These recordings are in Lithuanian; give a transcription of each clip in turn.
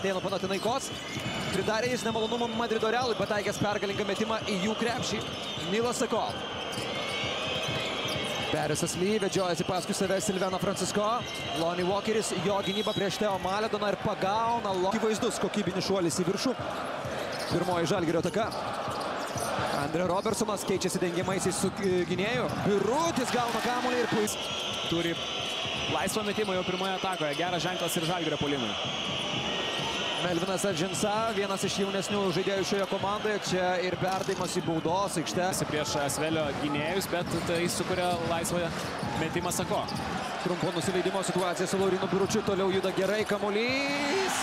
Dėl Panathinaikos. Pridarė jis nemalonumą Madrido Realui, pataikęs pergalingą metimą į jų krepšį. Milas Sako. Perisas Lee vedžiojasi paskui save Silveno Francisko. Lonnie Walkeris, jo gynyba prieš Teo Maledoną ir pagauna. Akivaizdus kokybinis šuolis į viršų. Pirmoji Žalgirio ataka. Andre Robertsonas keičiasi dengiamaisiais su gynėju. Birutis gauna kamuolį ir puis. Turi laisvą metimą jau pirmoje atakoje. Geras ženklas ir Žalgirio puolimui. Melvinas Adžinsa, vienas iš jaunesnių žaidėjų šioje komandoje. Čia ir perdavimas į baudos aikštę. Prieš Asvelio gynėjus, bet tai sukuria laisvą metimą Sako. Trumpo nusileidimo situacija su Laurinu Biručiu. Toliau juda gerai kamuolys.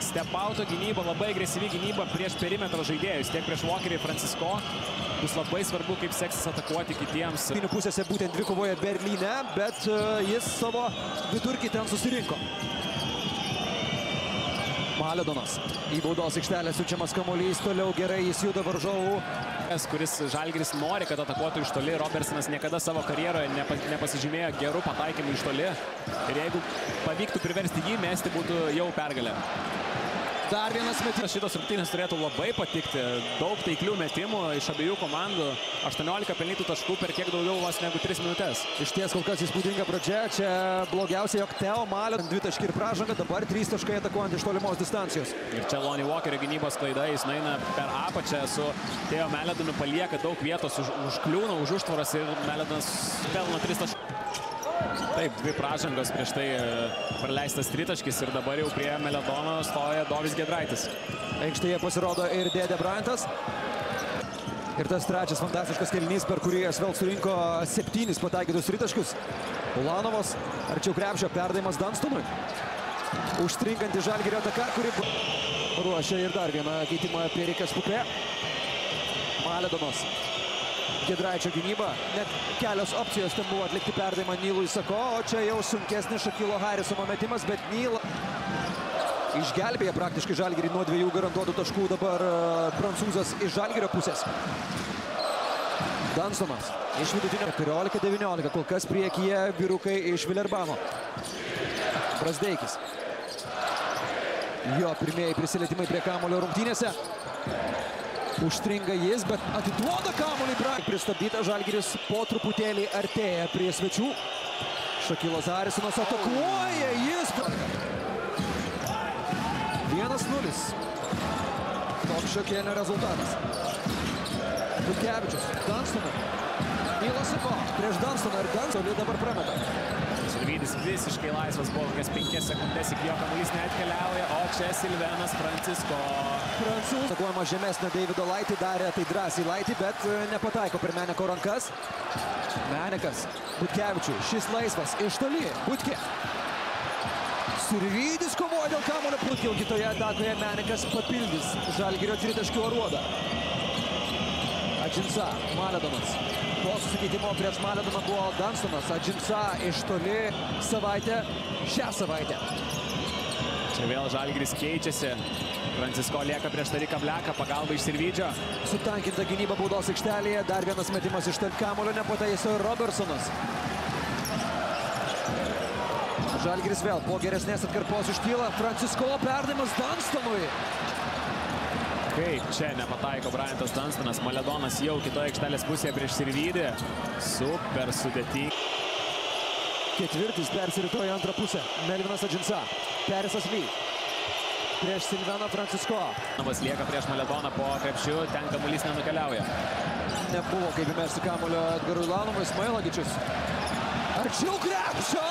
Step-auto gynyba, labai agresyvi gynyba prieš perimetro žaidėjus. Tiek prieš Walkerį, Francisko. Bus labai svarbu, kaip seksis atakuoti kitiems. Pusėse būtent dvikovoje Berlyne, bet jis savo vidurkį ten susirinko. Maledonas. Į baudos aikštelę siunčiamas kamuolys. Toliau gerai jis juda varžovų. Kuris Žalgiris nori, kad atakuotų iš toli. Robertsonas niekada savo karjeroje nepasižymėjo gerų pataikymų iš toli. Ir jeigu pavyktų priversti jį mesti, būtų jau pergalė. Dar vienas metimas. Šitos rungtynės turėtų labai patikti. Daug taiklių metimų iš abiejų komandų. 18 pelnytų taškų per kiek daugiau vos negu 3 minutės. Iš ties kol kas įspūdinga pradžia. Čia blogiausia, jog Teo Maledonas 2 taškai ir pražanga. Dabar 3 taškai atakuojant iš tolimos distancijos. Ir čia Lonnie Walkerio gynybos klaida. Jis nueina per apačią su Teo Maledonu, palieka daug vietos, užkliūna už užtvaras ir Maledonas pelno 3 taškus. Taip, 2 pražangos prieš tai praleistas tritaškis ir dabar jau prie Meledono stoja Dovis Giedraitis. Aikštėje pasirodo ir Dėdė Bryantas. Ir tas trečias fantastiškas kėlinys, per kurį Asvel surinko 7 pataikytus tritaškius. Ulanovas arčiau krepšio, perdavimas Dunstonui. Užstringanti Žalgirio ataka, kuri ruošia ir dar vieną keitimą Pierikas Pupė. Maledonas. Giedraičio gynyba. Net kelios opcijos ten buvo atlikti perdavimą Nylui Sako, o čia jau sunkesnis Šakilo Harisono metimas, bet Nyl išgelbėja praktiškai Žalgirį nuo 2 garantuotų taškų. Dabar prancūzas iš Žalgirio pusės. Dunstonas iš vidutinio 14-19, kol kas priekyje vyrukai iš Vilerbano. Brazdeikis. Jo pirmieji prisilietimai prie kamuolio rungtynėse. Užstringa jis, bet atiduoda kamuolį Bryantas. Pristabdyta, Žalgiris po truputėlį artėja prie svečių. Šakilas Harisonas atakuoja, jis 1-0. Toks šio kėlinio rezultatas. Butkevičius, Dunstonas. Milas Sako prieš Dunstoną ir Dunstoną dabar prameta. Silvydis visiškai laisvas buvo, kokias 5 sekundės iki jo kamuolys neatkeliauja, o čia Silvenas Francisko. Prancūzas atakuojama žemesnio Davido Laitį, darė tai drąsiai Laitį, bet nepataiko per Meneko rankas. Menekas Butkevičiui, šis laisvas iš toli, Butkė. Silvydis kovoja dėl kamuolio, Butkė, kitoje atakoje Menekas papildys Žalgirio tritaškių aruodą. Adžinsa, Maledonas. Po susikeitimo prieš Maledoną buvo Dunstonas. Adžinsa iš toli šią savaitę. Čia vėl Žalgiris keičiasi. Francisko lieka prieš Tariką Bleką, pagalba iš Sirvydžio. Sutankinta gynyba baudos aikštelėje. Dar vienas metimas iš tarp kamuolio, nepataiso ir Robertsonas. Žalgiris vėl po geresnės atkarpos iškyla. Francisko perdavimas Dunstonui. Kaip čia nepataiko Bryantas Dunstonas, Maledonas jau kitoje aikštelės pusėje prieš Sirvydį. Super sudėtinga. Ketvirtis persiritoja antrą pusę. Melvinas Adžinsa. Perisas Lee. Prieš Silveną Francisko. Navas lieka prieš Maledoną po krepšiu, ten kamuolys nenukeliauja. Nebuvo kaip įmesti kamuolio Edgarui Ulanovui, Smailagičius. Arčiau krepšio!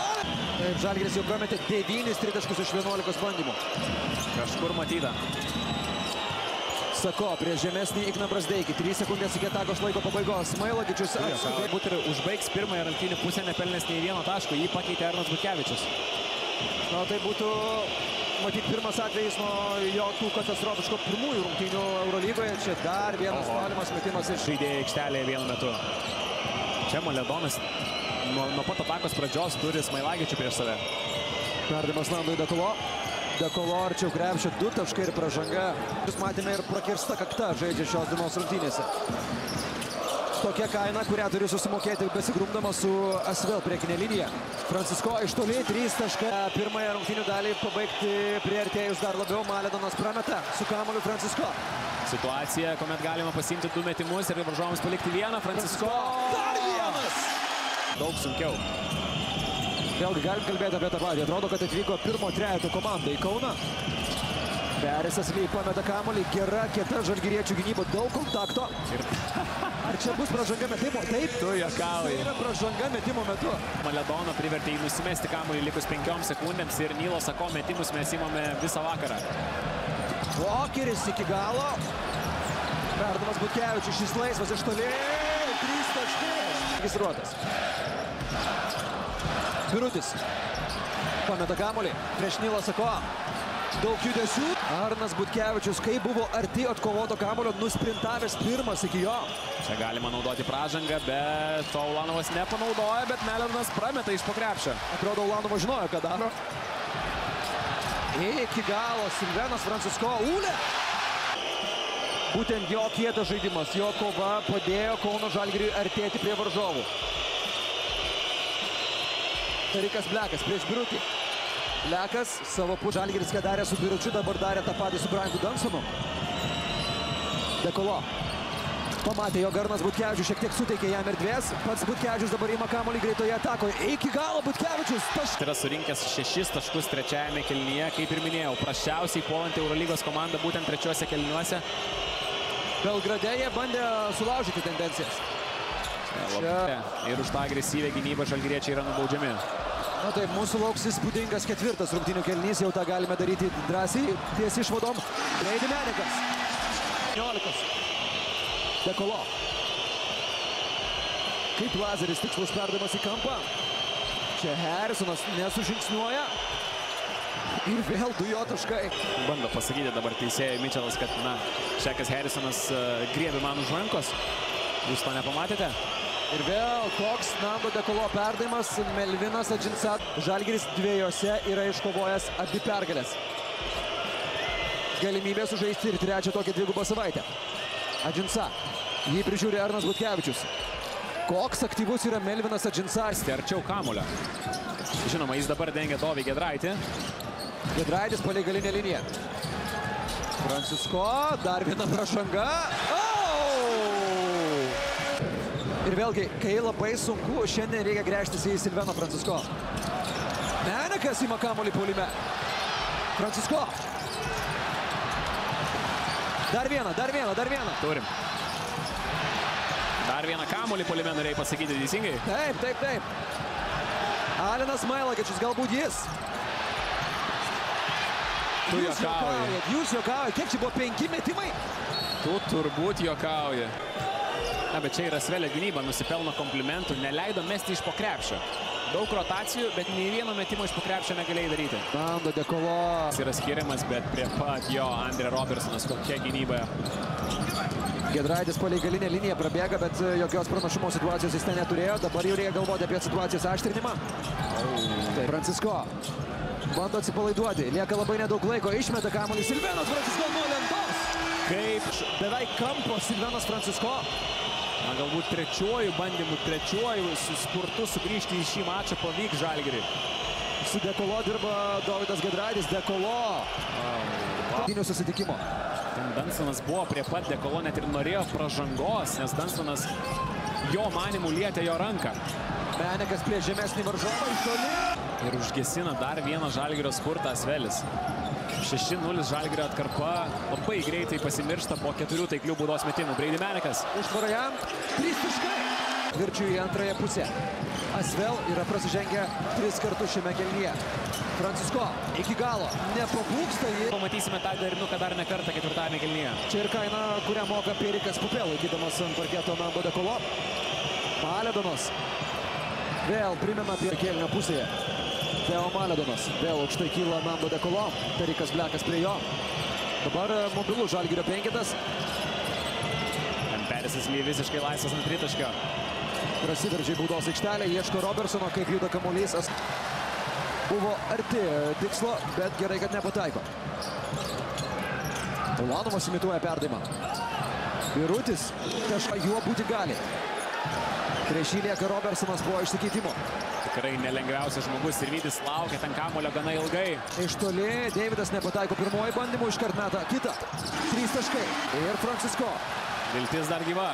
Taip, Žalgiris jau prametė 9 tritaškius iš 11 bandymų. Kažkur matyta. Sako prieš žemesnį Igną Brazdeikį. 3 sekundės iki atakos laiko pabaigos. Smailagičius galbūt ir užbaigs pirmąją rungtynių pusę nepelnęs nei vieno taško. Jį pakeitė Arnas Butkevičius. Na, tai būtų, matyt, pirmas atvejis nuo jo tų katastrofiško pirmųjų rungtynių Eurolygoje. Čia dar vienas tolimas metimas iš žaidėjų aikštelėje vienu metu. Čia Maledonas nuo pat atakos pradžios turi Smailagičių prieš save. Perdavimas Landui Dekolo. Dekolo arčiau krepšio 2 taškai ir pražanga. Jūs matėme ir prakirsta kakta žaidžia šios dienos rungtynėse. tokia kaina, kurią turi susimokėti besigrumdamas su Asvel priekinė linija. Francisko iš toli 3 taškai. Pirmąją rungtynių dalį pabaigti priartėjus dar labiau. Maledonas prameta su kamuoliu Francisko. Situacija, kuomet galima pasiimti 2 metimus ir varžovams palikti vieną. Francisko. Dar vienas! Daug sunkiau. Vėlgi galim kalbėti apie tą patį. Atrodo, kad atvyko pirmo trejeto komanda į Kauną. Perisas Ly pameta kamuolį. Gera, kieta žalgiriečių gynyba. Daug kontakto. Ar čia bus pražanga metimo? Taip. Tu juokauji. Tai yra pražanga metimo metu. Maledono privertė jį nusimesti kamuolį likus 5 sekundėms ir Nilo Sako metimus mes įmame visą vakarą. Walkeris iki galo. Perdamas Butkevičius, šis laisvas iš toli. 3 taškai. Registruotas. Birutis pameta kamuolį prieš Nilą Sako. Daug judesių. Arnas Butkevičius, kai buvo arti atkovoto kamuolio, nusprintavęs pirmas iki jo. Čia galima naudoti pražangą, bet to Ulanovas nepanaudoja, bet Meledonas prameta iš po krepšio. Atrodo, Ulanovas žinojo, ką daro. Iki galo Silvenas Francisko. Ūlė! Būtent jo kietas žaidimas, jo kova padėjo Kauno Žalgiriui artėti prie varžovų. Tarikas Blekas prieš Birutį. Blekas savo Žalgiris, ką darė su Biručiu, dabar darė tą patį su Bryantu Dunsonu. Dekolo. Pamatė, jog Arnas Butkevičius šiek tiek suteikė jam erdvės. Pats Butkevičius dabar ima kamuolį greitoje atakoje. Iki galo Butkevičius. Yra surinkęs 6 taškus trečiajame kėlinyje. Kaip ir minėjau, prasčiausiai puolanti Eurolygos komanda būtent trečiuose kėliniuose. Belgrade jie bandė sulaužyti tendencijas. Ir už tą agresyvę gynybą žalgiriečiai yra nubaudžiami. Na taip, mūsų lauks įspūdingas 4 rungtynių kėlinys, jau tą galime daryti drąsiai, ties išvadom. Brady Menikas. 19. Dekolo. Kaip lazeris, tikslus perdavimas į kampą. Čia Harrisonas nesužingsniuoja. Ir vėl 2 jo taškai. Bando pasakyti dabar teisėjai Mitčelas, kad Šekas Harrisonas griebė man už rankos. Jūs to nepamatėte? Ir vėl toks Nando Dekolo perdavimas. Melvinas Adžinsat. Žalgiris 2 yra iškovojęs abi pergalės. Galimybė sužaisti ir 3 tokią 2 savaitę. Adžinsat. Jį prižiūri Arnas Butkevičius. Koks aktyvus yra Melvinas Adžinsat. Arčiau kamuolio. Žinoma, jis dabar dengia Dovį Giedraitį. Giedraitis palei galinę liniją. Francisko. Dar viena pražanga. Ir vėlgi, kai labai sunku, šiandien reikia gręžtis į Silveno Francisko. Menikas ima kamuolį puolime. Francisko. Dar vieną. Turim. Dar vieną kamuolį puolime, norėjai pasakyti teisingai? Taip. Alinas Mailagičius, galbūt jis. Jūs juokaujat. Kiek čia buvo 5 metimai? Tu turbūt juokauji. Bet čia yra Asvelio gynyba, nusipelno komplimentų, neleido mesti iš po krepšio. Daug rotacijų, bet nei vieno metimo iš po krepšio negalėjai daryti. Nando Dekolo. Jis yra skiriamas, bet prie pat jo Andre Robertsonas, kokia gynyba. Giedraitis palei galinę liniją prabėga, bet jokios pranašumo situacijos jis ten neturėjo. Dabar jau reikia galvoti apie situacijos aštrinimą. Francisko bando atsipalaiduoti, lieka labai nedaug laiko, išmeta kamuolį Silvenas Francisko nuo lentos. Kaip beveik kampo Silvenas Francisko. Galbūt trečiuoju bandymu, trečiuoju spurtu sugrįžti į šį mačą pavyks Žalgiriui. Su Dekolo dirba Dovydas Giedraitis. Dekolo. Susitikimo. Dunstonas buvo prie pat Dekolo, net ir norėjo pražangos, nes Dunstonas jo manimų lietė jo ranką. Menikas prie žemesnį varžovą iš toli. Ir užgesina dar vieną Žalgirio spurtą Asvelis. 6-0 Žalgirio atkarpa labai greitai pasimiršta po 4 taiklių baudos metimų. Brady Menikas. Užtvara jam. 3 taškai. Virčių į antrąją pusę. Asvel yra prasižengę 3 kartus šiame kėlinyje. Francisko iki galo nepabūgsta jį. Pamatysime tą derinuką dar ne kartą 4-ame kėlinyje. Čia ir kaina, kurią moka Perikas Pupel, laikydamas ant parketo Nando Dekolo. Maledonas vėl primena apie kėlinio pusėje. Teo Maledonas vėl aukštai kyla Nando Dekolo. Perikas Blekas prie jo. Dabar mobilų Žalgirio penketas. Perisas Ly visiškai laisvas ant tritaškio. Prasiveržia į baudos aikštelę, ieško Robertsono, kaip juda kamuolys. Buvo arti tikslo, bet gerai, kad nepataiko. Ulanovas imituoja perdavimą. Birutis kažką juo būti gali. Prieš jį lieka Robertsonas po išsikeitimo. Tikrai nelengviausias žmogus ir Vytis laukia ten kamulio gana ilgai. Iš toli Deividas nepataiko pirmoji bandymų, iškart meta kitą. 3 taškai. Ir Francisko. Viltis dar gyva.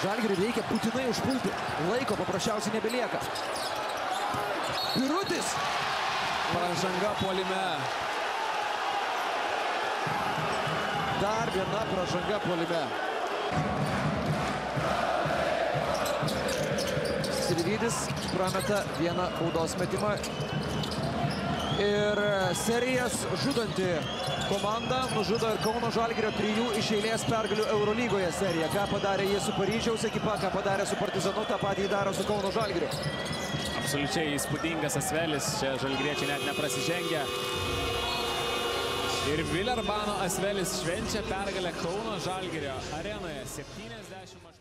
Žalgiriui reikia būtinai užpulti. Laiko paprasčiausiai nebelieka. Birutis. Pražanga puolime. Dar viena pražanga puolime. Sirvydis prameta vieną baudos metimą. Ir serijas žudanti komanda nužudo ir Kauno Žalgirio 3 iš eilės pergalių Eurolygoje seriją. Ką padarė jie su Paryžiaus ekipa, ką padarė su Partizanu, tą patį daro su Kauno Žalgiriu. Absoliučiai įspūdingas Asvelis, čia žalgiriečiai net neprasižengia. Ir Vilerbano Asvelis švenčia pergalę Kauno Žalgirio arenoje 78.